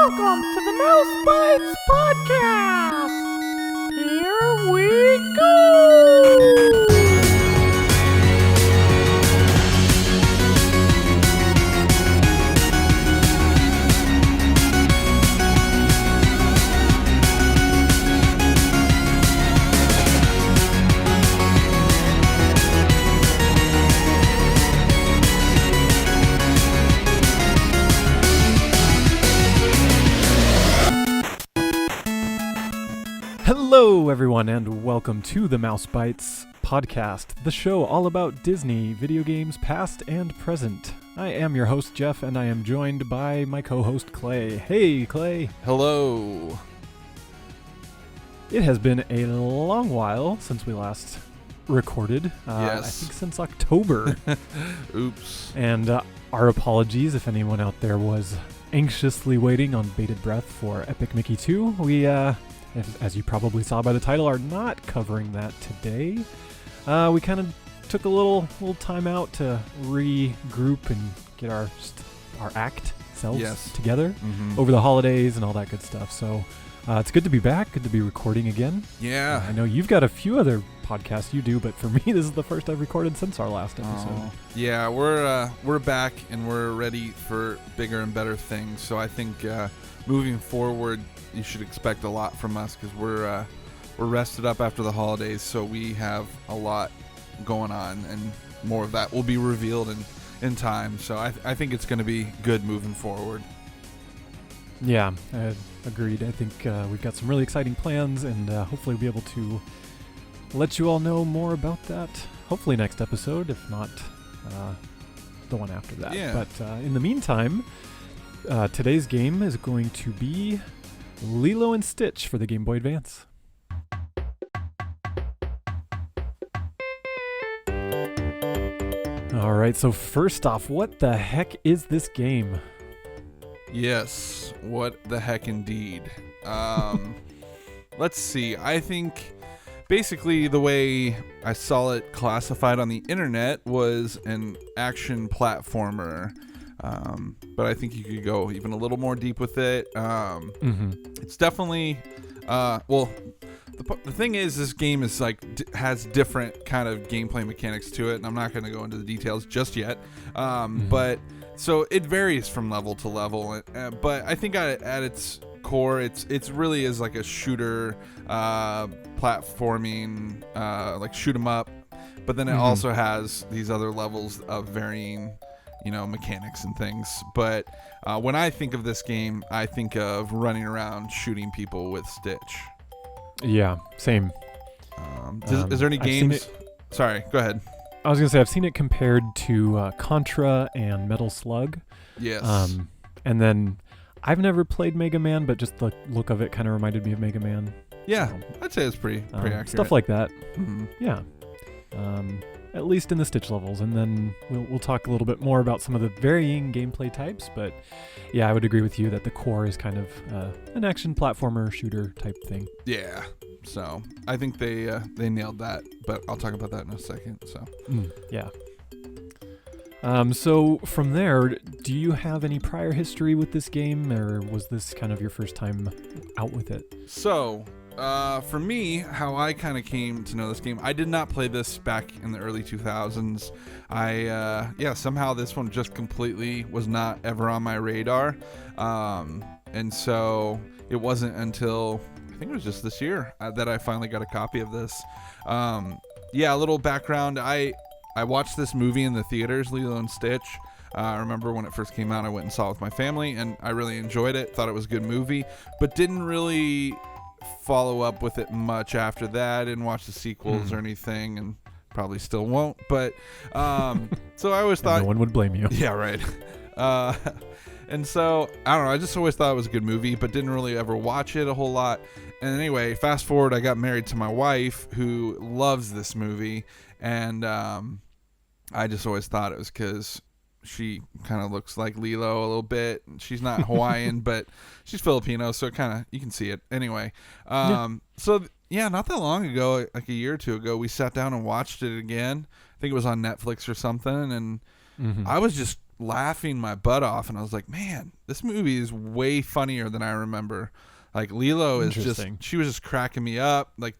Welcome to the Mouse Bytes podcast. Here we go. Hello, everyone, and welcome to the Mouse Bytes podcast, the show all about Disney, video games past and present. I am your host, Jeph, and I am joined by my co-host, Clay. Hey, Clay. Hello. It has been a long while since we last recorded. Yes. I think since October. Oops. And our apologies if anyone out there was anxiously waiting on bated breath for Epic Mickey 2. We, as you probably saw by the title, are not covering that today. We kind of took a little time out to regroup and get our act selves together over the holidays and all that good stuff. So it's good to be back, good to be recording again. Yeah. I know you've got a few other podcasts you do, but for me, this is the first I've recorded since our last episode. Yeah, we're back and we're ready for bigger and better things. So I think moving forward, you should expect a lot from us because we're rested up after the holidays, so we have a lot going on, and more of that will be revealed in time. So I think it's going to be good moving forward. Yeah, agreed. I think we've got some really exciting plans, and hopefully we'll be able to let you all know more about that. Hopefully next episode, if not the one after that. Yeah. But in the meantime, today's game is going to be Lilo and Stitch for the Game Boy Advance. Alright, so first off, what the heck is this game? Yes, what the heck indeed. Let's see. I think basically the way I saw it classified on the internet was an action platformer. But I think you could go even a little more deep with it. It's definitely, the thing is, this game is has different kind of gameplay mechanics to it, and I'm not going to go into the details just yet. But so it varies from level to level. But I think at its core, it's really is like a shooter, platforming, like shoot 'em up. But then it also has these other levels of varying, mechanics and things. But when I think of this game, I think of running around shooting people with Stitch. Yeah, same. Is there any games? Sorry, go ahead. I was going to say, I've seen it compared to Contra and Metal Slug. Yes. And then I've never played Mega Man, but just the look of it kind of reminded me of Mega Man. Yeah, So, I'd say it's pretty accurate. Stuff like that. Mm-hmm. Yeah. At least in the Stitch levels, and then we'll talk a little bit more about some of the varying gameplay types. But yeah, I would agree with you that the core is kind of an action platformer shooter type thing. Yeah, so I think they nailed that, but I'll talk about that in a second. So yeah. So from there, do you have any prior history with this game, or was this kind of your first time out with it? So for me, how I kind of came to know this game, I did not play this back in the early 2000s. Somehow this one just completely was not ever on my radar. And so it wasn't until, I think it was just this year, that I finally got a copy of this. A little background. I watched this movie in the theaters, Lilo and Stitch. I remember when it first came out, I went and saw it with my family, and I really enjoyed it. Thought it was a good movie, but didn't really follow up with it much after that. Didn't watch the sequels or anything, and probably still won't. But so I always thought no one would blame you. Yeah, right. And so I don't know. I just always thought it was a good movie, but didn't really ever watch it a whole lot. And anyway, fast forward, I got married to my wife, who loves this movie, and I just always thought it was because she kind of looks like Lilo a little bit. She's not Hawaiian, but she's Filipino, so you can see it. Anyway, so not that long ago, like a year or two ago, we sat down and watched it again. I think it was on Netflix or something, and I was just laughing my butt off, and I was like, man, this movie is way funnier than I remember. Like Lilo is she was just cracking me up. Like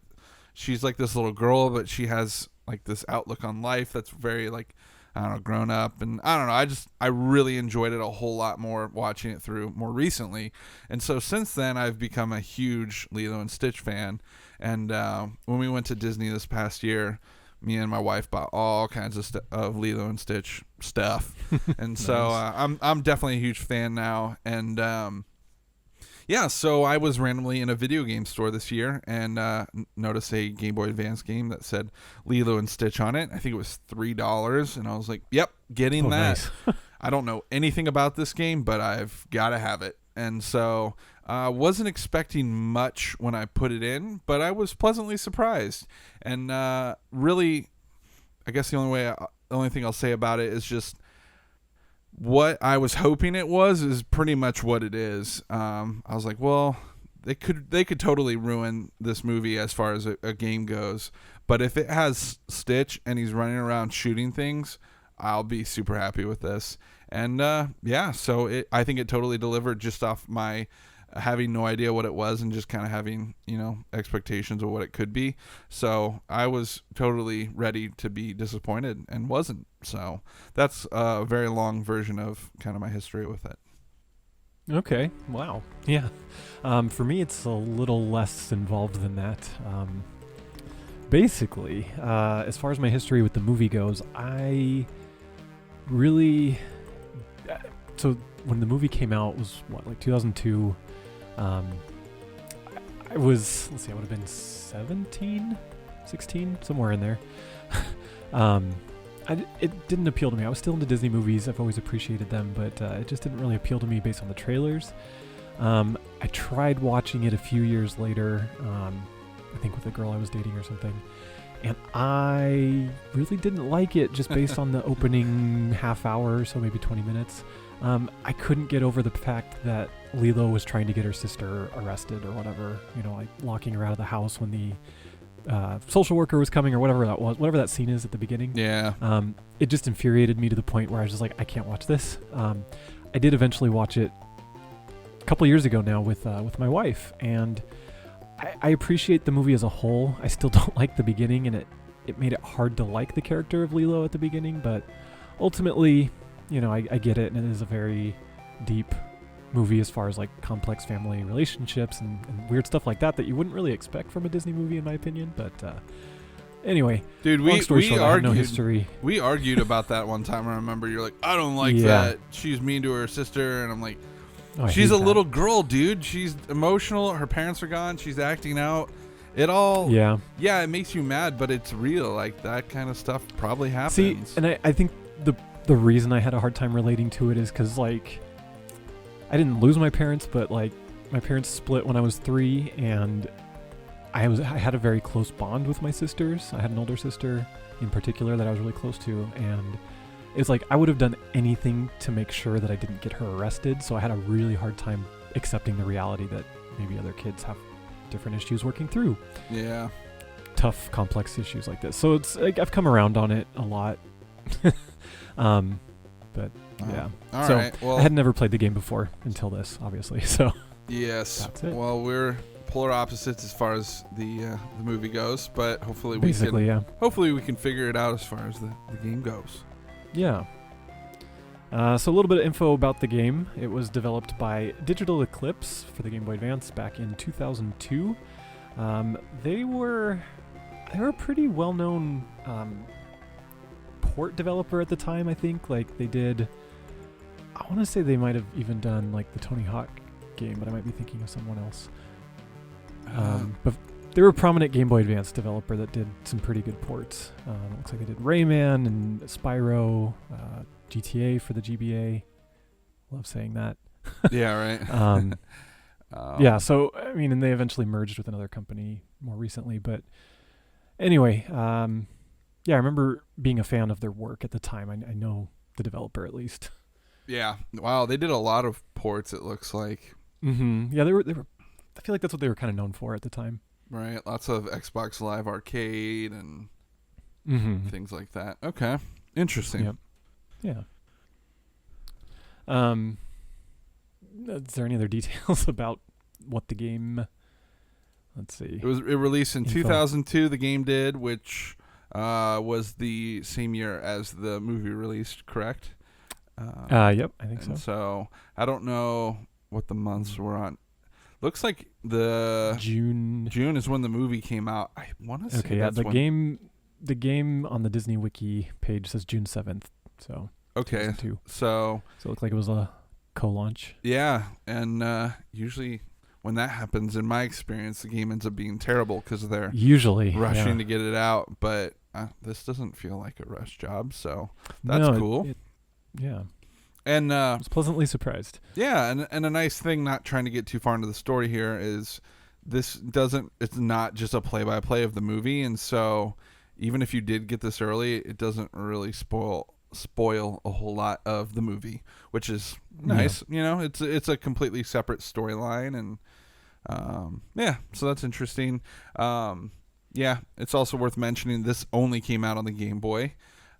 she's like this little girl, but she has like this outlook on life that's very like, I don't know, grown up. And I don't know, I really enjoyed it a whole lot more watching it through more recently. And so since then I've become a huge Lilo and Stitch fan. And when we went to Disney this past year, me and my wife bought all kinds of Lilo and Stitch stuff. And nice. So I'm definitely a huge fan now. And yeah, so I was randomly in a video game store this year and noticed a Game Boy Advance game that said Lilo and Stitch on it. I think it was $3, and I was like, yep, getting that. Nice. I don't know anything about this game, but I've got to have it. And so I wasn't expecting much when I put it in, but I was pleasantly surprised. And really, I guess the only thing I'll say about it is just what I was hoping it was is pretty much what it is. I was like, well, they could totally ruin this movie as far as a game goes. But if it has Stitch and he's running around shooting things, I'll be super happy with this. And yeah, so I think it totally delivered just off my having no idea what it was and just kind of having, expectations of what it could be. So I was totally ready to be disappointed and wasn't. So that's a very long version of kind of my history with it. Okay. Wow. Yeah. For me, it's a little less involved than that. Basically, as far as my history with the movie goes, I really... So when the movie came out, it was like 2002. I was, I would have been 17, 16, somewhere in there. It didn't appeal to me. I was still into Disney movies. I've always appreciated them, but it just didn't really appeal to me based on the trailers. I tried watching it a few years later, I think with a girl I was dating or something, and I really didn't like it just based on the opening half hour, so maybe 20 minutes. I couldn't get over the fact that Lilo was trying to get her sister arrested or whatever, like locking her out of the house when the social worker was coming or whatever that was, whatever that scene is at the beginning. Yeah. It just infuriated me to the point where I was just like, I can't watch this. I did eventually watch it a couple years ago now with my wife, and I appreciate the movie as a whole. I still don't like the beginning, and it made it hard to like the character of Lilo at the beginning, but ultimately, I get it, and it is a very deep movie as far as like complex family relationships and weird stuff like that you wouldn't really expect from a Disney movie, in my opinion. But anyway, dude, long story short, I have no argued. history. We argued about that one time. I remember you're like, I don't like that. She's mean to her sister, and I'm like, she's a little girl, dude. She's emotional. Her parents are gone. She's acting out. It all, yeah, it makes you mad, but it's real. Like that kind of stuff probably happens. See, and I think the reason I had a hard time relating to it is because, like, I didn't lose my parents, but, like, my parents split when I was 3, and I had a very close bond with my sisters. I had an older sister in particular that I was really close to, and it's like I would have done anything to make sure that I didn't get her arrested, so I had a really hard time accepting the reality that maybe other kids have different issues working through. Yeah. Tough, complex issues like this. So it's like I've come around on it a lot. But yeah. All so right. Well, I had never played the game before until this, obviously. So yes. That's it. Well, we're polar opposites as far as the movie goes, but hopefully hopefully we can figure it out as far as the game goes. Yeah. So a little bit of info about the game. It was developed by Digital Eclipse for the Game Boy Advance back in 2002. They were a pretty well-known port developer at the time, I think. Like, they did, I want to say they might have even done like the Tony Hawk game, but I might be thinking of someone else. But they were a prominent Game Boy Advance developer that did some pretty good ports. Looks like they did Rayman and Spyro, GTA for the GBA. Love saying that. Yeah, right. Yeah, so, I mean, and they eventually merged with another company more recently, but anyway, yeah, I remember being a fan of their work at the time. I know the developer, at least. Yeah. Wow, they did a lot of ports, it looks like. Mm-hmm. Yeah, they were. I feel like that's what they were kind of known for at the time. Right. Lots of Xbox Live Arcade and things like that. Okay. Interesting. Yep. Yeah. Is there any other details about what the game? Let's see. It released in Info. 2002. The game did, which was the same year as the movie released. Correct? Yep, I think so. So I don't know what the months were on. Looks like the June is when the movie came out. I want to say. Okay, yeah. The game on the Disney Wiki page says June 7th. So okay, 2002. So it looked like it was a co-launch. Yeah, and usually when that happens, in my experience, the game ends up being terrible because they're usually rushing to get it out. But this doesn't feel like a rush job, so that's cool. Yeah. And I was pleasantly surprised. Yeah, and a nice thing, not trying to get too far into the story here, is it's not just a play-by-play of the movie, and so even if you did get this early, it doesn't really spoil a whole lot of the movie, which is nice. Yeah. It's a completely separate storyline, and so that's interesting. It's also worth mentioning this only came out on the Game Boy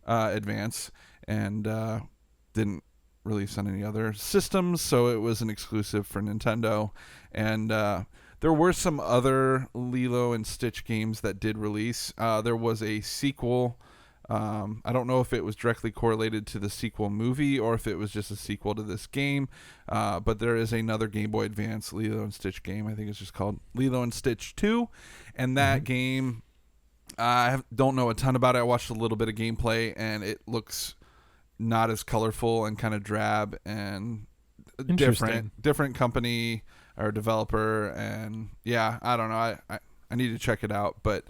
Advance and didn't release on any other systems, so it was an exclusive for Nintendo. And there were some other Lilo and Stitch games that did release. There was a sequel. I don't know if it was directly correlated to the sequel movie or if it was just a sequel to this game, but there is another Game Boy Advance Lilo and Stitch game. I think it's just called Lilo and Stitch 2, and that game, I don't know a ton about it. I watched a little bit of gameplay, and it looks not as colorful and kind of drab and different company or developer, and I don't know. I need to check it out, but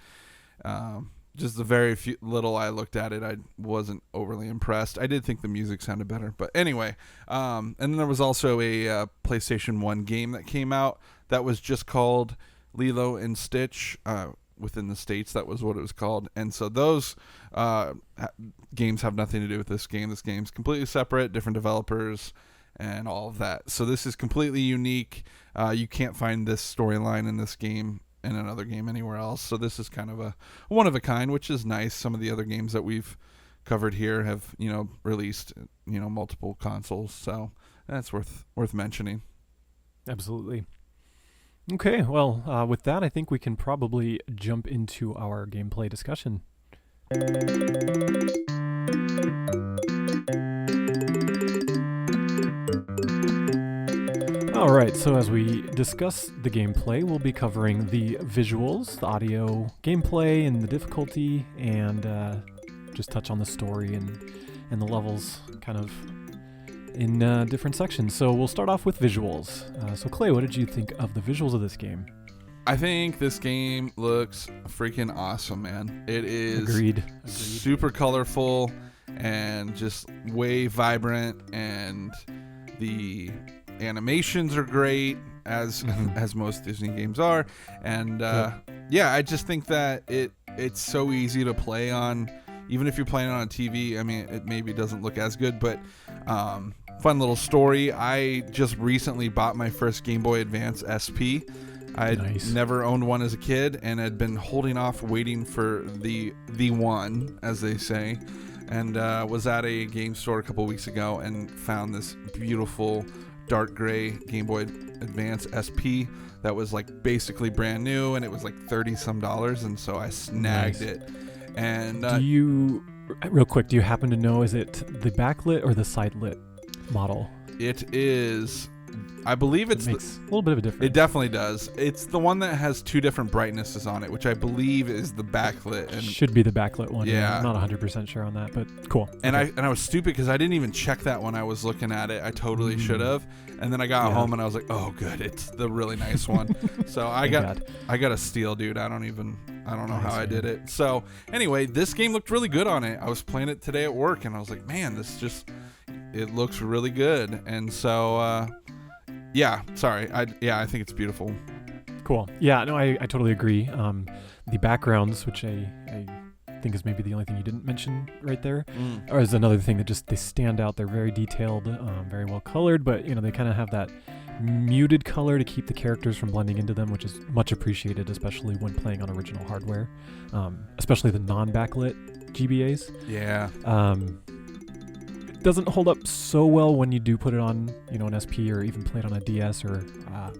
just the very little I looked at it, I wasn't overly impressed. I did think the music sounded better, but anyway. And then there was also a PlayStation 1 game that came out that was just called Lilo and Stitch. Within the States, that was what it was called. And so those games have nothing to do with this game. This game's completely separate, different developers, and all of that. So this is completely unique. You can't find this storyline in this game in another game anywhere else. So this is kind of a one of a kind, which is nice. Some of the other games that we've covered here have, released, multiple consoles. So that's worth mentioning. Absolutely. Okay, well, with that, I think we can probably jump into our gameplay discussion. All right, so as we discuss the gameplay, we'll be covering the visuals, the audio, gameplay, and the difficulty, and just touch on the story and the levels kind of in different sections. So we'll start off with visuals. So Clay, what did you think of the visuals of this game? I think this game looks freaking awesome, man. It is Agreed. Super colorful and just way vibrant, and the animations are great, as most Disney games are. And I just think that it's so easy to play on, even if you're playing on a TV. I mean, it maybe doesn't look as good, but fun little story. I just recently bought my first Game Boy Advance SP. I'd never owned one as a kid and had been holding off waiting for the one, as they say, and was at a game store a couple weeks ago and found this beautiful dark gray Game Boy Advance SP that was like basically brand new, and it was like $30 some, and so I snagged it. And real quick, do you happen to know, is it the backlit or the side lit model? It is, I believe it makes a little bit of a difference. It definitely does. It's the one that has two different brightnesses on it, which I believe is the backlit. And should be the backlit one. Yeah. I'm not 100% sure on that, but cool. And I was stupid because I didn't even check that when I was looking at it. I totally should have. And then I got home and I was like, oh, good, it's the really nice one. So I got a steal, dude. I don't know how I did it. So anyway, this game looked really good on it. I was playing it today at work, and I was like, man, it looks really good. And so I think it's beautiful. Cool. Yeah, no, I totally agree. The backgrounds, which I think is maybe the only thing you didn't mention right there, or is another thing that just, they stand out. They're very detailed, very well colored, but they kind of have that muted color to keep the characters from blending into them, which is much appreciated, especially when playing on original hardware, especially the non-backlit GBAs. Yeah. doesn't hold up so well when you do put it on, an SP or even play it on a DS or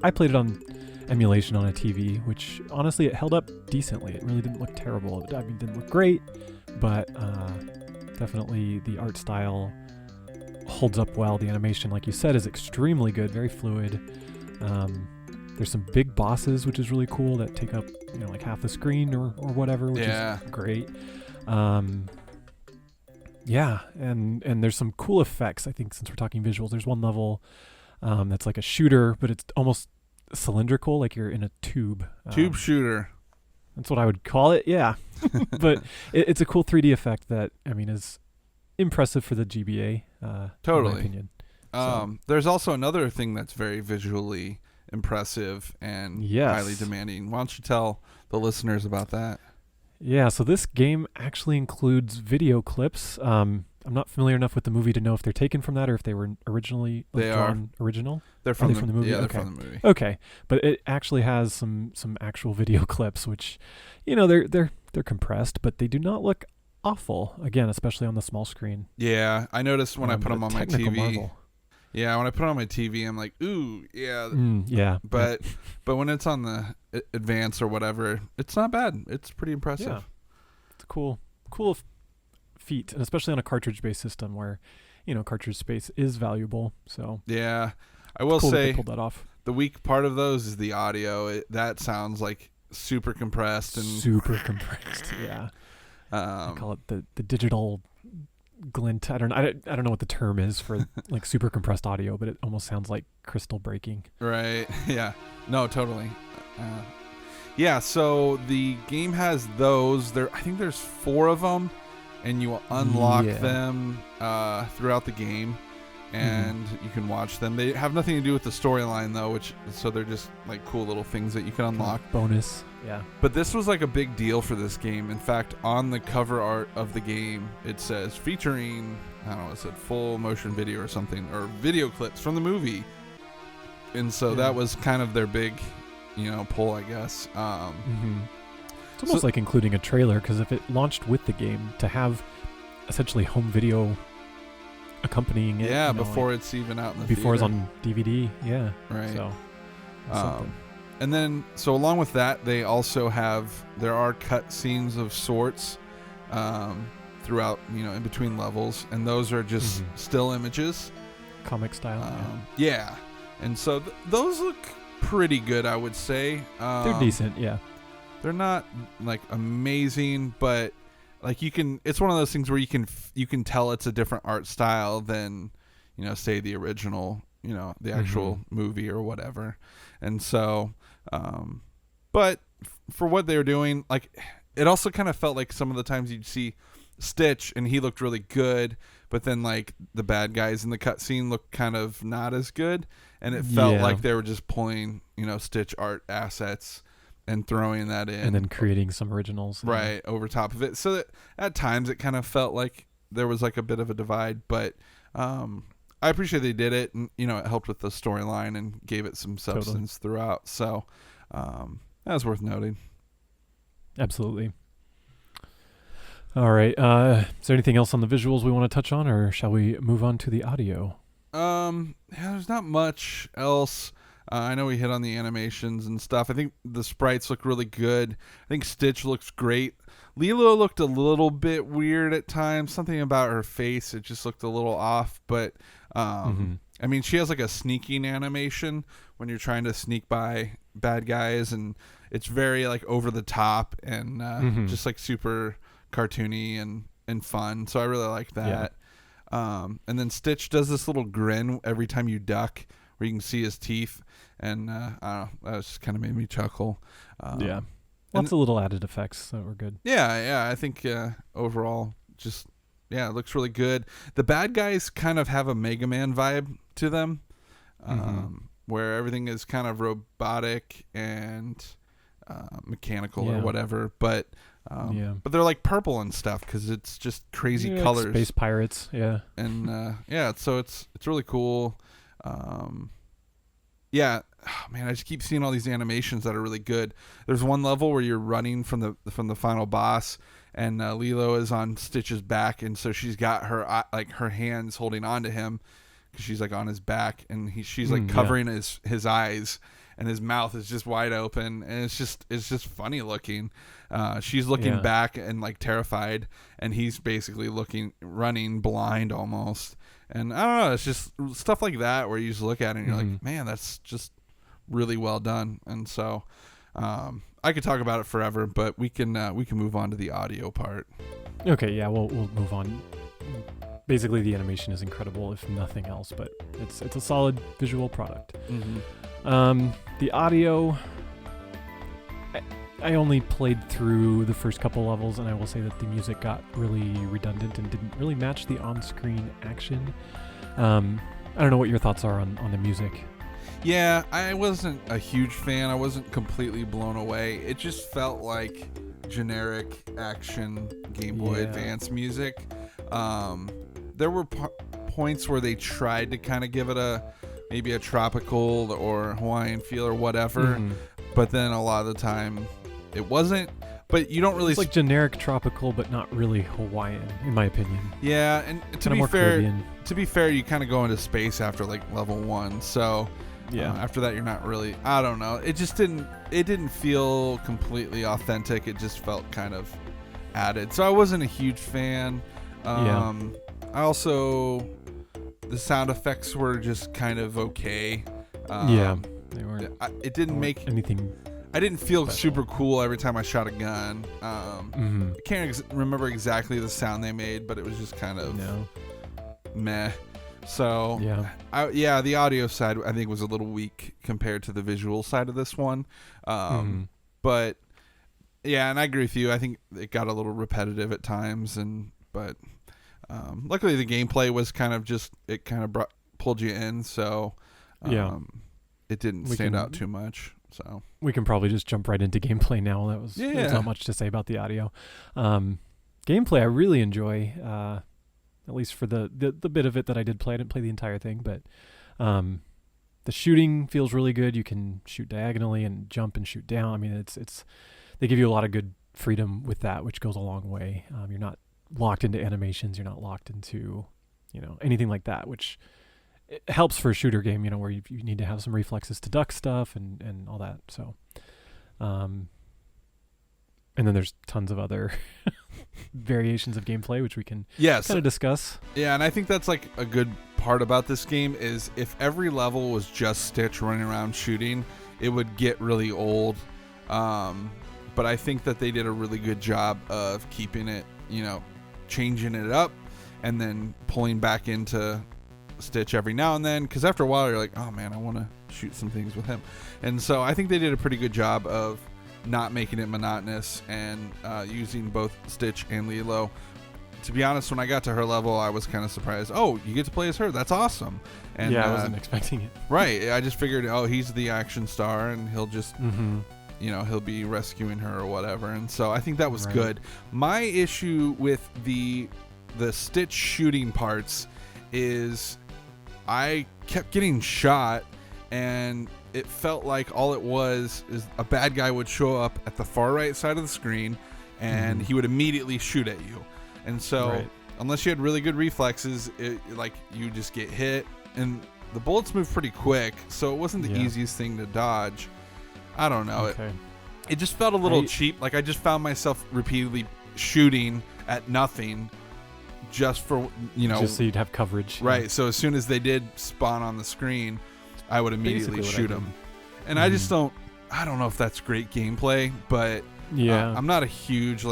I played it on emulation on a TV, which honestly it held up decently. It really didn't look terrible. I mean, it didn't look great, but definitely the art style holds up well. The animation, like you said, is extremely good, very fluid. There's some big bosses, which is really cool, that take up like half the screen or whatever, which is great. Yeah, and there's some cool effects. I think since we're talking visuals, there's one level that's like a shooter, but it's almost cylindrical, like you're in a tube. Tube shooter. That's what I would call it, yeah. But it's a cool 3D effect that, I mean, is impressive for the GBA, totally. in my opinion. There's also another thing that's very visually impressive and highly demanding. Why don't you tell the listeners about that? Yeah, so this game actually includes video clips. I'm not familiar enough with the movie to know if they're taken from that or if they were originally drawn original. They're from the movie. Yeah, okay. They're from the movie. Okay, but it actually has some actual video clips, which, they're compressed, but they do not look awful. Again, especially on the small screen. Yeah, I noticed when I put them on my TV. Marvel. Yeah, when I put it on my TV, I'm like, ooh, yeah. Yeah. But when it's on the advance or whatever, it's not bad. It's pretty impressive. Yeah. It's a cool feat, and especially on a cartridge-based system where, cartridge space is valuable. So yeah, I will cool say that they pulled that off. The weak part of those is the audio. That sounds like super compressed and super compressed. Yeah. I call it the digital glint. I don't know what the term is for like super compressed audio, but it almost sounds like crystal breaking. Right. Yeah. No, totally. Yeah. So the game has those. I think there's 4 of them, and you will unlock them throughout the game, and you can watch them. They have nothing to do with the storyline though, so they're just like cool little things that you can unlock. Bonus. Yeah. But this was like a big deal for this game. In fact, on the cover art of the game, it says featuring, I don't know, it said full motion video or something, or video clips from the movie. And so that was kind of their big, pull, I guess. It's almost like including a trailer, because if it launched with the game, to have essentially home video accompanying it. Yeah, before it's even out in the before theater. it's on DVD. Yeah. Right. So, something. And then, so along with that, there are cut scenes of sorts throughout, in between levels, and those are just still images. Comic style. Yeah. And so those look pretty good, I would say. They're decent, yeah. They're not like amazing, but like it's one of those things where you can tell it's a different art style than, say the original, the actual movie or whatever. And so, but for what they were doing, like, it also kind of felt like some of the times you'd see Stitch and he looked really good, but then like the bad guys in the cutscene looked kind of not as good, and it felt like they were just pulling, Stitch art assets and throwing that in, and then creating some originals, right, over top of it. So that at times it kind of felt like there was like a bit of a divide, but I appreciate they did it, and it helped with the storyline and gave it some substance throughout. So that was worth noting. Absolutely. All right. Is there anything else on the visuals we want to touch on, or shall we move on to the audio? There's not much else. I know we hit on the animations and stuff. I think the sprites look really good. I think Stitch looks great. Lilo looked a little bit weird at times. Something about her face, it just looked a little off. But, I mean, she has like a sneaking animation when you're trying to sneak by bad guys. And it's very like over the top and just like super cartoony and fun. So I really like that. Yeah. And then Stitch does this little grin every time you duck, where you can see his teeth, and I don't know, that just kind of made me chuckle. Lots of little added effects that were good. I think overall, just it looks really good. The bad guys kind of have a Mega Man vibe to them, where everything is kind of robotic and mechanical or whatever, but they're like purple and stuff because it's just crazy colors, like space pirates, and so it's really cool. Man, I just keep seeing all these animations that are really good. There's one level where you're running from the final boss, and Lilo is on Stitch's back, and so she's got her her hands holding on to him because she's like on his back, and she's like covering his eyes, and his mouth is just wide open, and it's just funny looking. She's looking back and like terrified, and he's basically running blind almost. And I don't know, it's just stuff like that where you just look at it and you're like, man, that's just really well done. And so I could talk about it forever, but we can move on to the audio part. Okay, yeah, we'll move on. Basically, the animation is incredible, if nothing else, but it's a solid visual product. The audio, I only played through the first couple levels, and I will say that the music got really redundant and didn't really match the on-screen action. I don't know what your thoughts are on the music. Yeah, I wasn't a huge fan. I wasn't completely blown away. It just felt like generic action Game Boy Advance music. There were points where they tried to kind of give it maybe a tropical or Hawaiian feel or whatever, but then a lot of the time it wasn't. But you don't really... It's like generic tropical, but not really Hawaiian, in my opinion. Yeah, and to be fair, you kind of go into space after like level 1, so after that you're not really... I don't know. It just didn't feel completely authentic. It just felt kind of added. So I wasn't a huge fan. I also... The sound effects were just kind of okay. They weren't. It didn't make anything. I didn't feel super cool every time I shot a gun. I can't remember exactly the sound they made, but it was just kind of meh. So the audio side I think was a little weak compared to the visual side of this one. But yeah, and I agree with you. I think it got a little repetitive at times, but luckily the gameplay was kind of pulled you in, so it didn't stand out too much. So we can probably just jump right into gameplay now. There's not much to say about the audio. Gameplay I really enjoy, at least for the bit of it that I did play. I didn't play the entire thing, but the shooting feels really good. You can shoot diagonally and jump and shoot down. I mean, it's they give you a lot of good freedom with that, which goes a long way. You're not locked into animations. You're not locked into anything like that, which it helps for a shooter game, where you need to have some reflexes to duck stuff and all that. So, and then there's tons of other variations of gameplay, which we can kind of discuss. Yeah, and I think that's like a good part about this game is if every level was just Stitch running around shooting, it would get really old. But I think that they did a really good job of keeping it, changing it up and then pulling back into Stitch every now and then, because after a while you're like, oh man, I want to shoot some things with him. And so I think they did a pretty good job of not making it monotonous and using both Stitch and Lilo. To be honest, when I got to her level, I was kind of surprised. Oh, you get to play as her. That's awesome. And I wasn't expecting it. Right. I just figured, he's the action star and he'll just he'll be rescuing her or whatever. And so I think that was good. My issue with the Stitch shooting parts is I kept getting shot, and it felt like all it was is a bad guy would show up at the far right side of the screen, and he would immediately shoot at you. And so unless you had really good reflexes, you just get hit, and the bullets move pretty quick, so it wasn't the easiest thing to dodge. I don't know. Okay. It just felt a little cheap. Like I just found myself repeatedly shooting at nothing just for, just so you'd have coverage. Right. Yeah. So as soon as they did spawn on the screen, I would immediately shoot them. And I just I don't know if that's great gameplay, but I'm not a huge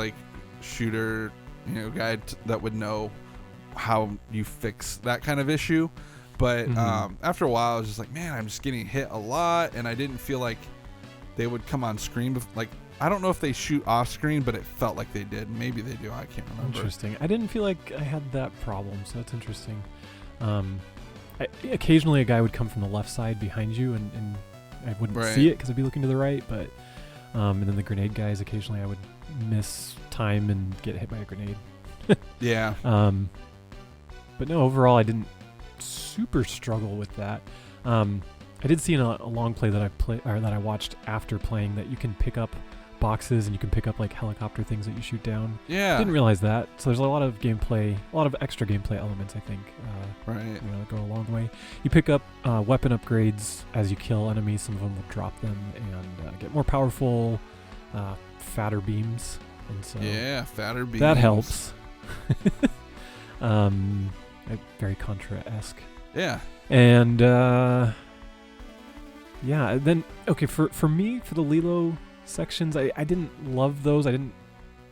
shooter, guy that would know how you fix that kind of issue. But after a while, I was just like, man, I'm just getting hit a lot, and I didn't feel like they would come on screen. I don't know if they shoot off screen, but it felt like they did. Maybe they do. I can't remember. Interesting. I didn't feel like I had that problem, so that's interesting. Occasionally a guy would come from the left side behind you, and I wouldn't see it because I'd be looking to the right. But and then the grenade guys, occasionally I would miss time and get hit by a grenade. Yeah. But no, overall I didn't super struggle with that. I did see in a long play that I watched after playing that you can pick up boxes and you can pick up like helicopter things that you shoot down. Yeah. Didn't realize that. So there's a lot of gameplay, a lot of extra gameplay elements, I think. Right. That go a long way. You pick up weapon upgrades as you kill enemies. Some of them will drop them and get more powerful, fatter beams. And so fatter beams. That helps. Very Contra-esque. Yeah. And then for me, for the Lilo sections, I didn't love those. I didn't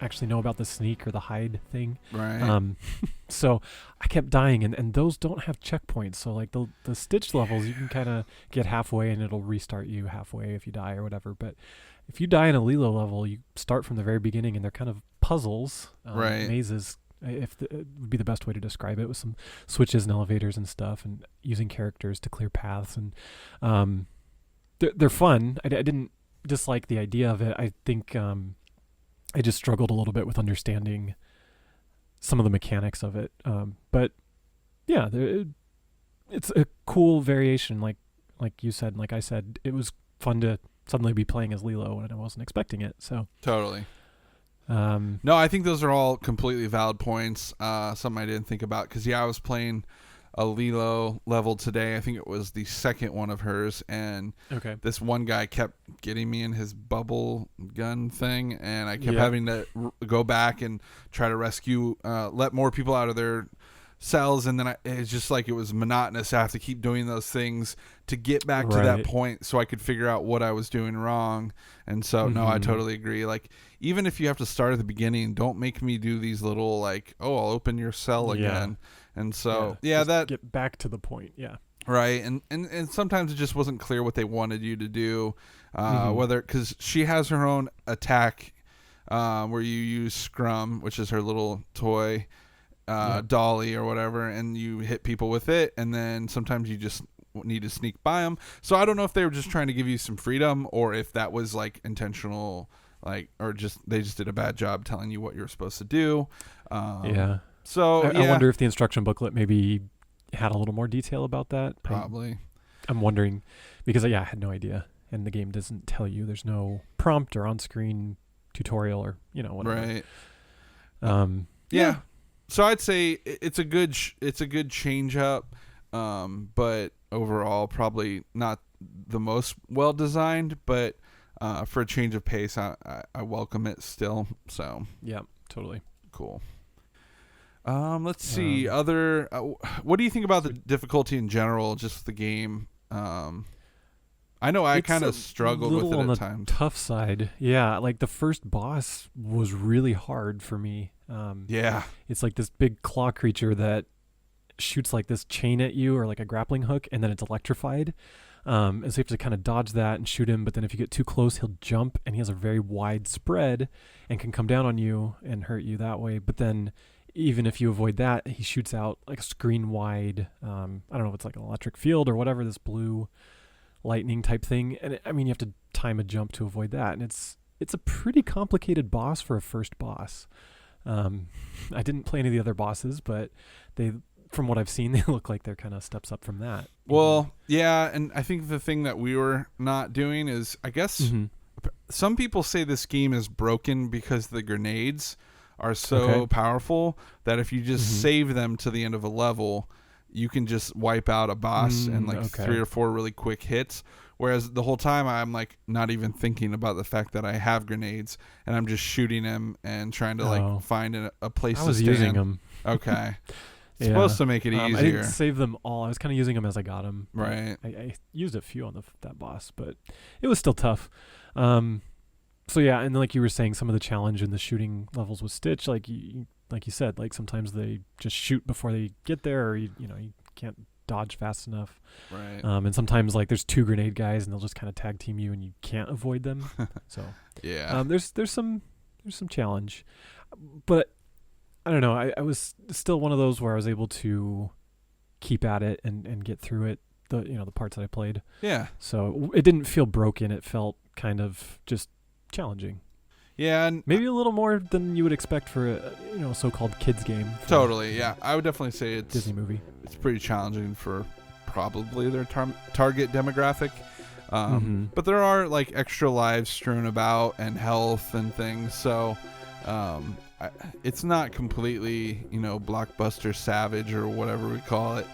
actually know about the sneak or the hide thing. Right. So I kept dying, and those don't have checkpoints. So like the Stitch levels, you can kind of get halfway and it'll restart you halfway if you die or whatever. But if you die in a Lilo level, you start from the very beginning, and they're kind of puzzles, mazes. It would be the best way to describe it, with some switches and elevators and stuff, and using characters to clear paths. And they're fun. I didn't dislike the idea of it. I think I just struggled a little bit with understanding some of the mechanics of it. But yeah, it's a cool variation. Like you said, and like I said, it was fun to suddenly be playing as Lilo, and I wasn't expecting it. So totally. No, I think those are all completely valid points. Something I didn't think about, because I was playing a Lilo level today. I think it was the second one of hers, and this one guy kept getting me in his bubble gun thing, and I kept having to go back and try to rescue, let more people out of their cells, and then it's just like it was monotonous. I have to keep doing those things to get back to that point so I could figure out what I was doing wrong. And so no, I totally agree. Like, even if you have to start at the beginning, don't make me do these little like, oh, I'll open your cell again. And so that get back to the point. Right. And sometimes it just wasn't clear what they wanted you to do, whether, because she has her own attack where you use Scrum, which is her little toy dolly or whatever, and you hit people with it, and then sometimes you just need to sneak by them. So I don't know if they were just trying to give you some freedom, or if that was like intentional, like, or just they just did a bad job telling you what you were supposed to do. So I wonder if the instruction booklet maybe had a little more detail about that. Probably. I'm wondering, because I had no idea, and the game doesn't tell you. There's no prompt or on-screen tutorial or whatever. Right. So I'd say it's a good change up, but overall probably not the most well designed. But for a change of pace, I welcome it still. So yeah, totally cool. Let's see. What do you think about the difficulty in general? Just the game. I know I kind of struggled with it at times. Tough side, like the first boss was really hard for me. It's like this big claw creature that shoots like this chain at you, or like a grappling hook, and then it's electrified. And so you have to kind of dodge that and shoot him. But then if you get too close, he'll jump, and he has a very wide spread and can come down on you and hurt you that way. But then even if you avoid that, he shoots out like a screen wide, I don't know if it's like an electric field or whatever, this blue lightning type thing. And you have to time a jump to avoid that. And it's a pretty complicated boss for a first boss. I didn't play any of the other bosses, but from what I've seen, they look like they're kind of steps up from that. Well, and I think the thing that we were not doing is, I guess, some people say this game is broken because the grenades are so powerful that if you just save them to the end of a level, you can just wipe out a boss in like 3 or 4 really quick hits. Whereas the whole time I'm like not even thinking about the fact that I have grenades, and I'm just shooting them and trying to like find a place to stand. I was using them. Okay. It's supposed to make it easier. I didn't save them all. I was kind of using them as I got them. Right. I used a few on that boss, but it was still tough. So and like you were saying, some of the challenge in the shooting levels with Stitch, like you said, like sometimes they just shoot before they get there, or you can't dodge fast enough. Right. And sometimes like there's 2 grenade guys, and they'll just kind of tag team you, and you can't avoid them. So there's some challenge, but I don't know. I was still one of those where I was able to keep at it and get through it. The parts that I played. Yeah. So it didn't feel broken. It felt kind of just challenging. Yeah, and maybe a little more than you would expect for a so-called kids game. Totally. Yeah, I would definitely say it's Disney movie. It's pretty challenging for probably their target demographic. But there are like extra lives strewn about and health and things, so it's not completely, blockbuster savage or whatever we call it.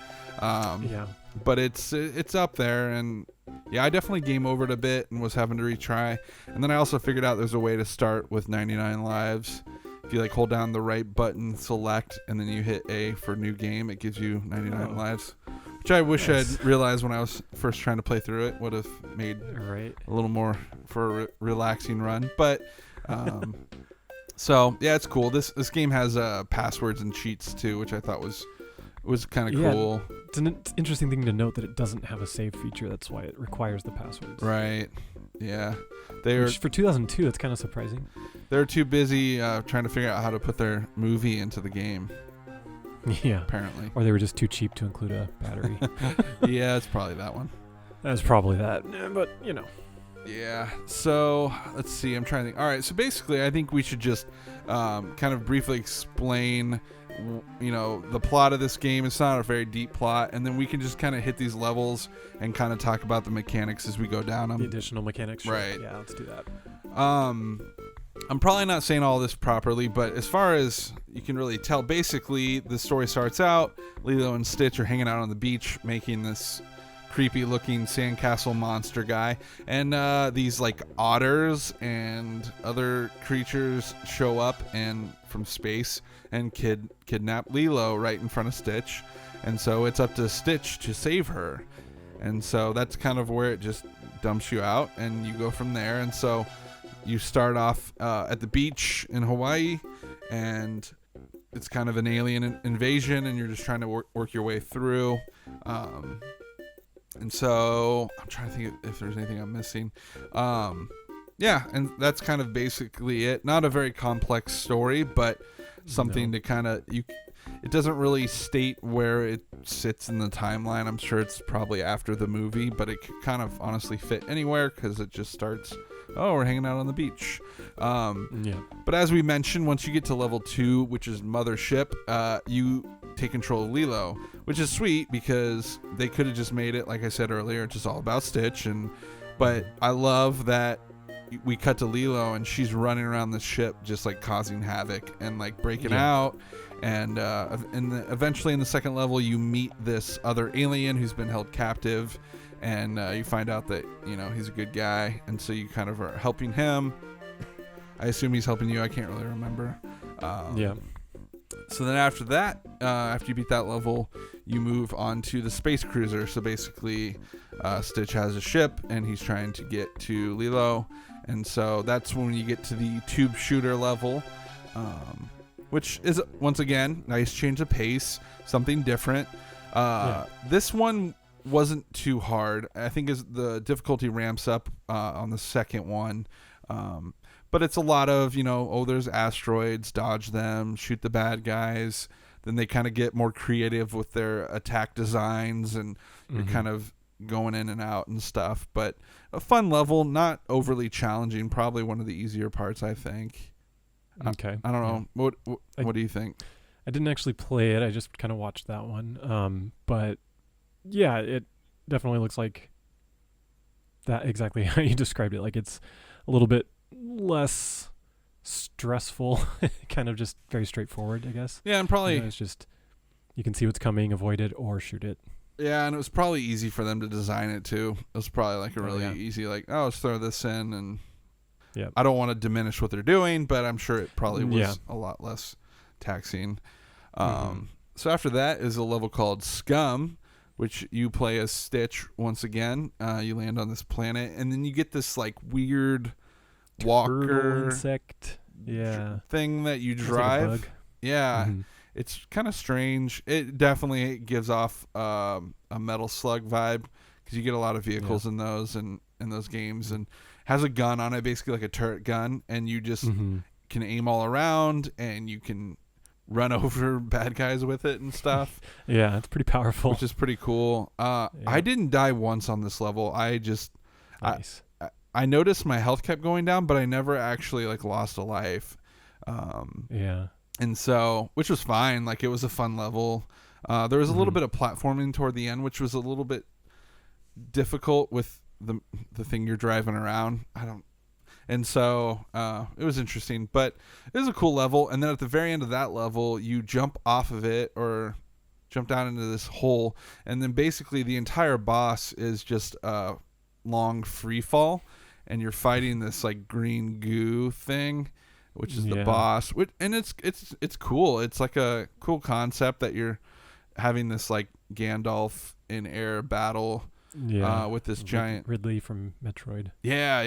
But it's up there, and yeah, I definitely game overed a bit and was having to retry. And then I also figured out there's a way to start with 99 lives. If you like hold down the right button, select, and then you hit A for new game, it gives you 99 lives. Which I wish I'd realized when I was first trying to play through it. Would have made a little more for a relaxing run. But so yeah, it's cool. This game has passwords and cheats too, which I thought was kind of cool. It's an interesting thing to note that it doesn't have a save feature. That's why it requires the passwords. Right. Yeah. Which for 2002, that's kind of surprising. They're too busy trying to figure out how to put their movie into the game. Yeah. Apparently. Or they were just too cheap to include a battery. Yeah, it's probably that one. That's probably that. But, Yeah. So, let's see. I'm trying to think. All right. So, basically, I think we should just kind of briefly explain, the plot of this game. It's not a very deep plot. And then we can just kind of hit these levels and kind of talk about the mechanics as we go down them. The additional mechanics. Sure. Right. Yeah, let's do that. I'm probably not saying all this properly, but as far as you can really tell, basically the story starts out, Lilo and Stitch are hanging out on the beach making this creepy looking sandcastle monster guy, and these like otters and other creatures show up and from space and kidnap Lilo right in front of Stitch, and so it's up to Stitch to save her. And so that's kind of where it just dumps you out and you go from there. And so you start off at the beach in Hawaii, and it's kind of an alien invasion, and you're just trying to work your way through. And so I'm trying to think if there's anything I'm missing. Yeah, and that's kind of basically it. Not a very complex story, but something to kind of it doesn't really state where it sits in the timeline. I'm sure it's probably after the movie, but it could kind of honestly fit anywhere because it just starts, we're hanging out on the beach. But as we mentioned, once you get to level 2, which is Mothership, you take control of Lilo, which is sweet because they could have just made it, like I said earlier, just all about Stitch. But I love that we cut to Lilo and she's running around the ship just like causing havoc and like breaking out. And eventually in the second level you meet this other alien who's been held captive, and you find out that he's a good guy, and so you kind of are helping him. I assume he's helping you. I can't really remember. So then after that, after you beat that level, you move on to the space cruiser. So basically Stitch has a ship and he's trying to get to Lilo, and so that's when you get to the tube shooter level, which is, once again, nice change of pace, something different. This one wasn't too hard. I think as the difficulty ramps up on the second one, but it's a lot of, there's asteroids, dodge them, shoot the bad guys. Then they kind of get more creative with their attack designs, and you're kind of going in and out and stuff. But a fun level, not overly challenging, probably one of the easier parts, I think. Okay. I don't know. What do you think? I didn't actually play it. I just kind of watched that one. But yeah, it definitely looks like that, exactly how you described it. Like it's a little bit less stressful, kind of just very straightforward, I guess. Yeah, and probably it's just you can see what's coming, avoid it, or shoot it. Yeah, and it was probably easy for them to design it too. It was probably like a really easy, like, let's throw this in, and I don't want to diminish what they're doing, but I'm sure it probably was a lot less taxing. So after that is a level called Scum, which you play as Stitch once again. You land on this planet, and then you get this like weird walker insect thing that you drive. It's kind of strange. It definitely gives off a Metal Slug vibe, because you get a lot of vehicles in those and in those games, and has a gun on it, basically like a turret gun, and you just can aim all around, and you can run over bad guys with it and stuff. Yeah, it's pretty powerful, which is pretty cool. I didn't die once on this level. I just I noticed my health kept going down, but I never actually like lost a life. And so, which was fine. Like, it was a fun level. There was a little bit of platforming toward the end, which was a little bit difficult with the thing you're driving around. And so it was interesting, but it was a cool level. And then at the very end of that level, you jump off of it or jump down into this hole, and then basically the entire boss is just a long free fall, and you're fighting this like green goo thing, which is the boss. And it's cool. It's like a cool concept that you're having this like Gandalf in air battle. With this giant Ridley from Metroid. Yeah,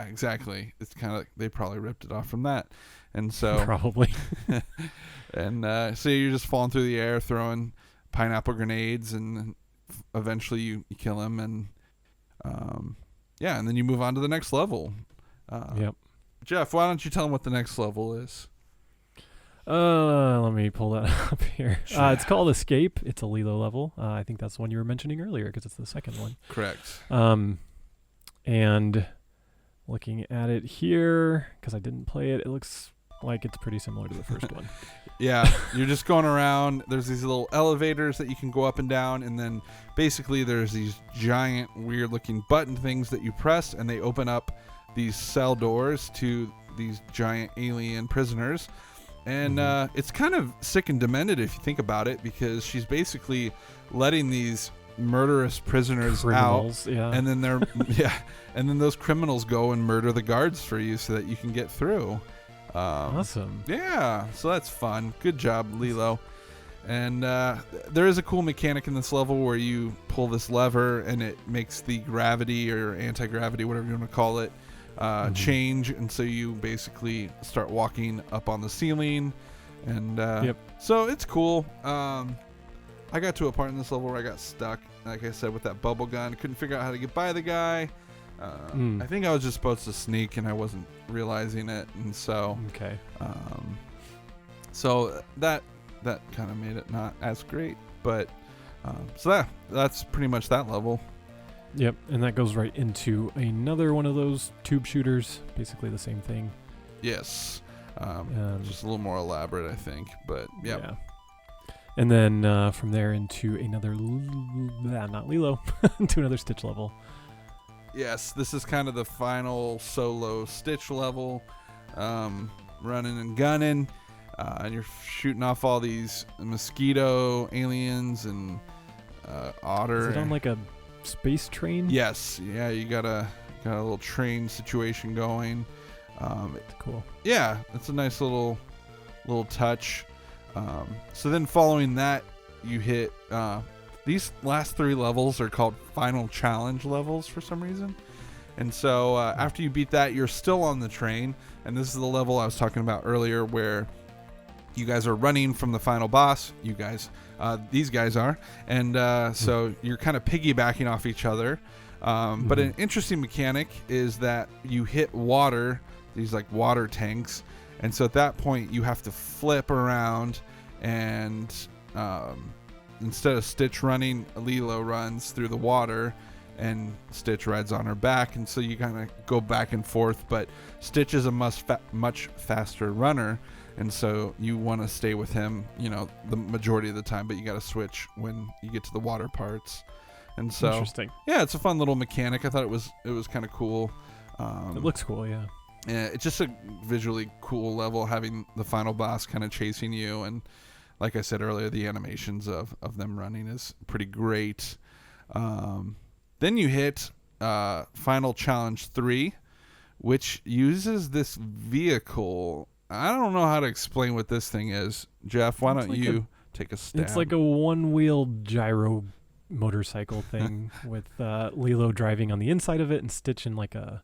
exactly. It's kind of like they probably ripped it off from that, and so probably. and so you're just falling through the air, throwing pineapple grenades, and eventually you kill him, and and then you move on to the next level. Yep. Jeph, why don't you tell him what the next level is? Let me pull that up here. It's called Escape. It's a Lilo level. I think that's the one you were mentioning earlier because it's the second one. Correct. And looking at it here, because I didn't play it, it looks like it's pretty similar to the first one. Yeah, you're just going around. There's these little elevators that you can go up and down, and then basically there's these giant, weird-looking button things that you press, and they open up these cell doors to these giant alien prisoners. And it's kind of sick and demented if you think about it, because she's basically letting these murderous prisoners criminals, out, and then and then those criminals go and murder the guards for you so that you can get through. Awesome. Yeah, so that's fun. Good job, Lilo. And there is a cool mechanic in this level where you pull this lever and it makes the gravity or anti-gravity, whatever you want to call it, change, and so you basically start walking up on the ceiling, and so it's cool. I got to a part in this level where I got stuck, like I said, with that bubble gun. Couldn't figure out how to get by the guy. I think I was just supposed to sneak, and I wasn't realizing it, and so so that kind of made it not as great, but so that's pretty much that level. Yep, and that goes right into another one of those tube shooters, basically the same thing. Yes, just a little more elaborate, I think, but yeah. And then from there into another, not Lilo, into another Stitch level. Yes, this is kind of the final solo Stitch level, running and gunning, and you're shooting off all these mosquito aliens and otter. Is it on like a space train? Yes, yeah, you got a little train situation going. Cool. Yeah, it's a nice little touch. So then following that, you hit these last 3 levels are called final challenge levels for some reason. And so after you beat that, you're still on the train, and this is the level I was talking about earlier where you guys are running from the final boss. You guys, these guys are, and so you're kind of piggybacking off each other. But an interesting mechanic is that you hit water, these like water tanks, and so at that point you have to flip around, and instead of Stitch running, Lilo runs through the water, and Stitch rides on her back, and so you kind of go back and forth. But Stitch is a much faster runner, and so you want to stay with him, the majority of the time, but you got to switch when you get to the water parts. And so, interesting. Yeah, it's a fun little mechanic. I thought it was kind of cool. It looks cool, yeah. Yeah, it's just a visually cool level, having the final boss kind of chasing you, and like I said earlier, the animations of them running is pretty great. Then you hit Final Challenge 3, which uses this vehicle. I don't know how to explain what this thing is. Jeph, why don't you take a stab? It's like a one-wheeled gyro motorcycle thing with Lilo driving on the inside of it and Stitch in like a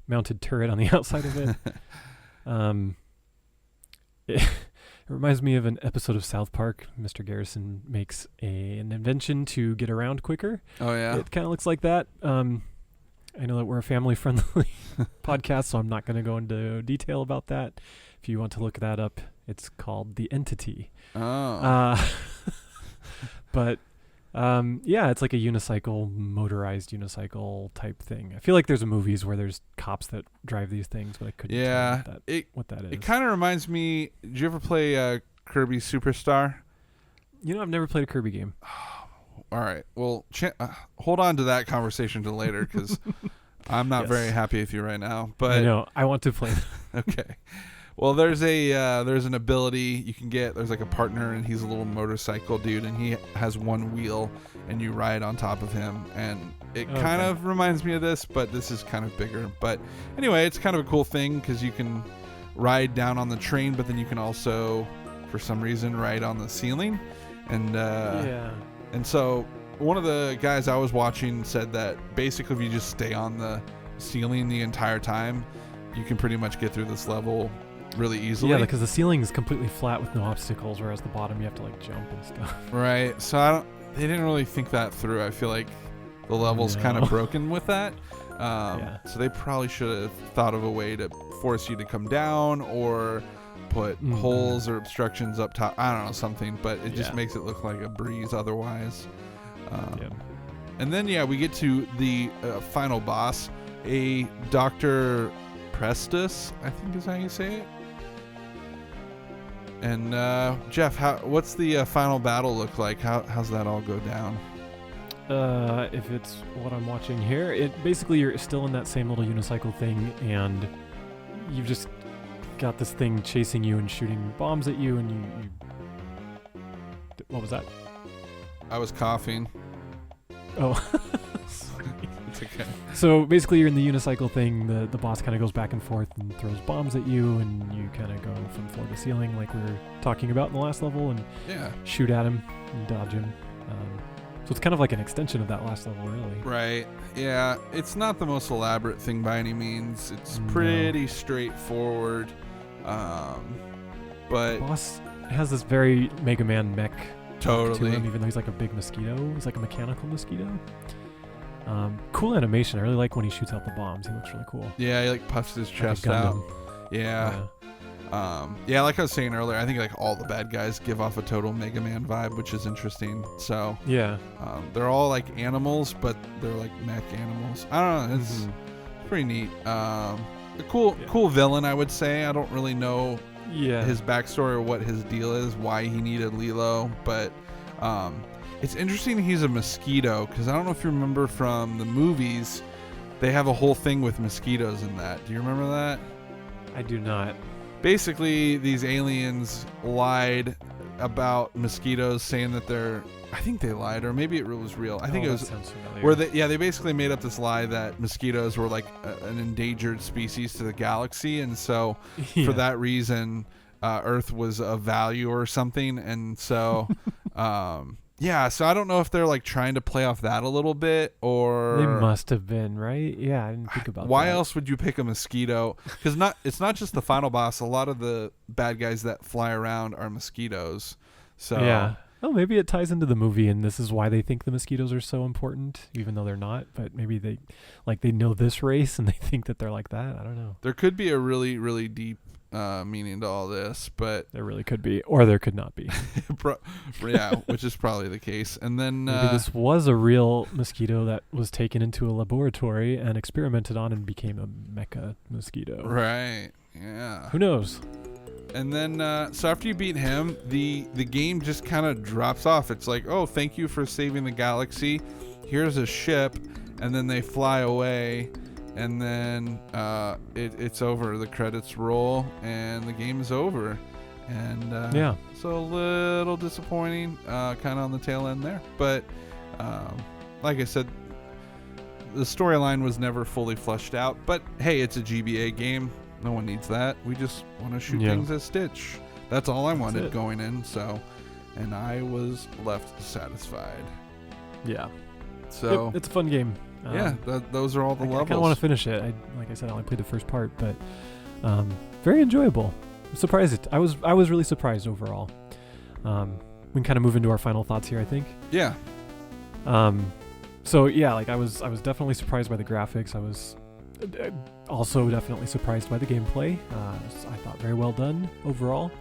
mounted turret on the outside of it. It reminds me of an episode of South Park. Mr. Garrison makes an invention to get around quicker. Oh, yeah. It kind of looks like that. I know that we're a family-friendly podcast, so I'm not going to go into detail about that. If you want to look that up, it's called The Entity. Oh. But it's like a motorized unicycle type thing. I feel like there's movies where there's cops that drive these things, but I couldn't tell what that is. It kind of reminds me, did you ever play Kirby Superstar? I've never played a Kirby game. all right. Well, hold on to that conversation till later because I'm not very happy with you right now. But I know. I want to play. Okay. Well, there's an ability you can get. There's like a partner, and he's a little motorcycle dude, and he has one wheel, and you ride on top of him, and it kind of reminds me of this, but this is kind of bigger. But anyway, it's kind of a cool thing because you can ride down on the train, but then you can also, for some reason, ride on the ceiling, and and so one of the guys I was watching said that basically if you just stay on the ceiling the entire time, you can pretty much get through this level really easily. Yeah, because the ceiling is completely flat with no obstacles, whereas the bottom you have to like jump and stuff. Right. So they didn't really think that through. I feel like the level's kind of broken with that. So they probably should have thought of a way to force you to come down or put holes or obstructions up top. I don't know, something, but it just makes it look like a breeze otherwise. And then, we get to the final boss, a Dr. Prestus, I think is how you say it. And Jeph, what's the final battle look like? How's that all go down? If it's what I'm watching here, basically you're still in that same little unicycle thing, and you've just got this thing chasing you and shooting bombs at you, and you what was that? I was coughing. Oh. It's okay. So basically you're in the unicycle thing, the boss kind of goes back and forth and throws bombs at you, and you kind of go from floor to ceiling like we were talking about in the last level, and shoot at him and dodge him. So it's kind of like an extension of that last level, really. Right. Yeah. It's not the most elaborate thing by any means. It's pretty straightforward. But the boss has this very Mega Man mech to him, even though he's like a big mosquito. He's like a mechanical mosquito. Cool animation. I really like when he shoots out the bombs. He looks really cool. Yeah, he like puffs his chest out. Yeah. Like I was saying earlier, I think like all the bad guys give off a total Mega Man vibe, which is interesting. So they're all like animals, but they're like mech animals. I don't know. It's pretty neat. A cool villain, I would say. I don't really know his backstory or what his deal is, why he needed Lilo, but it's interesting he's a mosquito, because I don't know if you remember from the movies, they have a whole thing with mosquitoes in that. Do you remember that? I do not. Basically, these aliens lied about mosquitoes, saying that I think they lied, or maybe it was real. I think it was where they basically made up this lie that mosquitoes were like an endangered species to the galaxy, and so for that reason, Earth was of value or something, and so. So I don't know if they're like trying to play off that a little bit, or they must have been, right? Yeah, I didn't think about that. Why else would you pick a mosquito? Because it's not just the final boss. A lot of the bad guys that fly around are mosquitoes. So maybe it ties into the movie, and this is why they think the mosquitoes are so important, even though they're not. But maybe they know this race and they think that they're like that. I don't know. There could be a really, really deep meaning to all this, but there really could be, or there could not be. Which is probably the case. And then maybe this was a real mosquito that was taken into a laboratory and experimented on and became a mecha mosquito. Right. Yeah. Who knows? And then so after you beat him, the game just kind of drops off. It's like, oh, thank you for saving the galaxy. Here's a ship, and then they fly away. And then it's over. The credits roll, and the game is over. And so a little disappointing, kind of on the tail end there. But like I said, the storyline was never fully fleshed out. But hey, it's a GBA game. No one needs that. We just want to shoot things as Stitch. That's all I wanted going in. So, and I was left satisfied. Yeah. So it's a fun game. Those are all the levels. I kind of want to finish it. Like I said, I only played the first part, but very enjoyable. I'm surprised. I was really surprised overall. We can kind of move into our final thoughts here, I think. Yeah. So yeah, like I was definitely surprised by the graphics. I was also definitely surprised by the gameplay. I thought very well done overall.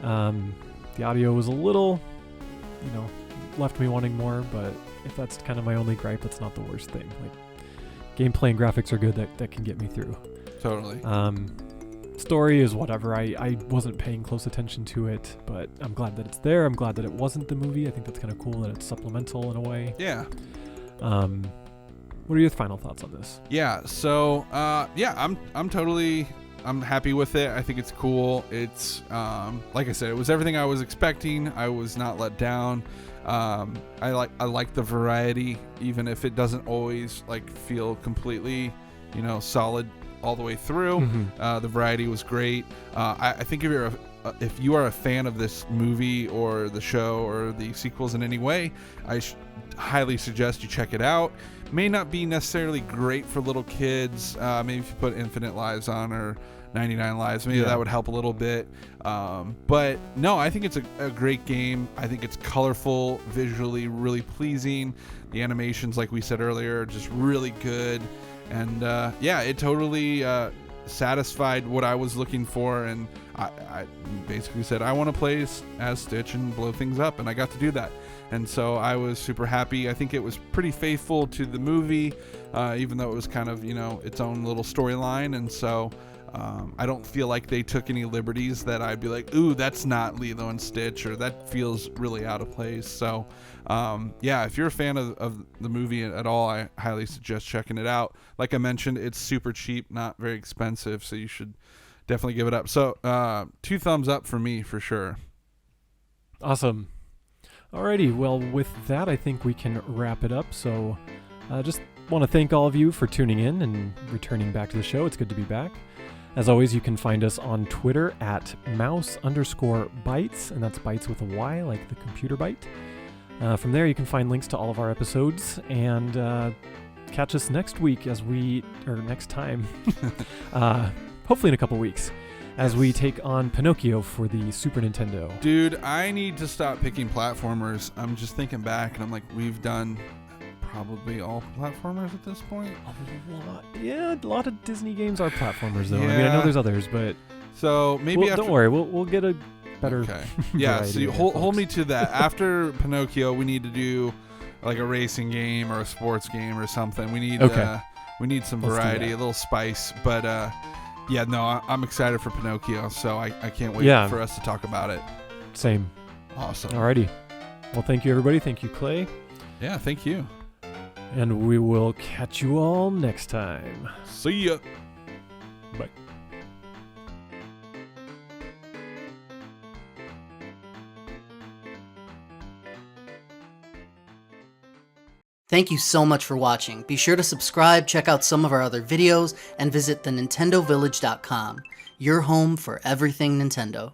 The audio was a little, left me wanting more, but if that's kind of my only gripe, that's not the worst thing. Like, gameplay and graphics are good. That can get me through. Totally. story is whatever. I wasn't paying close attention to it, but I'm glad that it's there. I'm glad that it wasn't the movie. I think that's kind of cool that it's supplemental in a way. Yeah. What are your final thoughts on this? Yeah. So, I'm happy with it. I think it's cool. It's, like I said, it was everything I was expecting. I was not let down. I like the variety, even if it doesn't always like feel completely, solid all the way through. The variety was great. I think if you are a fan of this movie or the show or the sequels in any way, I highly suggest you check it out. May not be necessarily great for little kids. Maybe if you put Infinite Lives on or 99 Lives, maybe that would help a little bit. But no, I think it's a great game. I think it's colorful, visually really pleasing. The animations, like we said earlier, are just really good. And it totally satisfied what I was looking for. And I basically said, I want to play as Stitch and blow things up. And I got to do that. And so I was super happy. I think it was pretty faithful to the movie, even though it was kind of, its own little storyline. And so I don't feel like they took any liberties that I'd be like, ooh, that's not Lilo and Stitch, or that feels really out of place. So, if you're a fan of the movie at all, I highly suggest checking it out. Like I mentioned, it's super cheap, not very expensive, so you should definitely give it up. So 2 thumbs up for me, for sure. Awesome. Alrighty, well, with that, I think we can wrap it up. So just want to thank all of you for tuning in and returning back to the show. It's good to be back. As always, you can find us on Twitter at mouse_bytes, and that's bytes with a Y, like the computer byte. From there, you can find links to all of our episodes, and catch us next time, hopefully in a couple weeks, as we take on Pinocchio for the Super Nintendo. Dude, I need to stop picking platformers. I'm just thinking back, and I'm like, we've done probably all platformers at this point. A lot of Disney games are platformers, though. Yeah. I mean, I know there's others, but so maybe don't worry, we'll get a better. Okay. Yeah. So you hold me to that. After Pinocchio, we need to do like a racing game or a sports game or something. We need some variety, a little spice. But I'm excited for Pinocchio, so I can't wait for us to talk about it. Same. Awesome. Alrighty. Well, thank you, everybody. Thank you, Clay. Yeah, thank you. And we will catch you all next time. See ya. Bye. Thank you so much for watching. Be sure to subscribe, check out some of our other videos, and visit thenintendovillage.com, your home for everything Nintendo.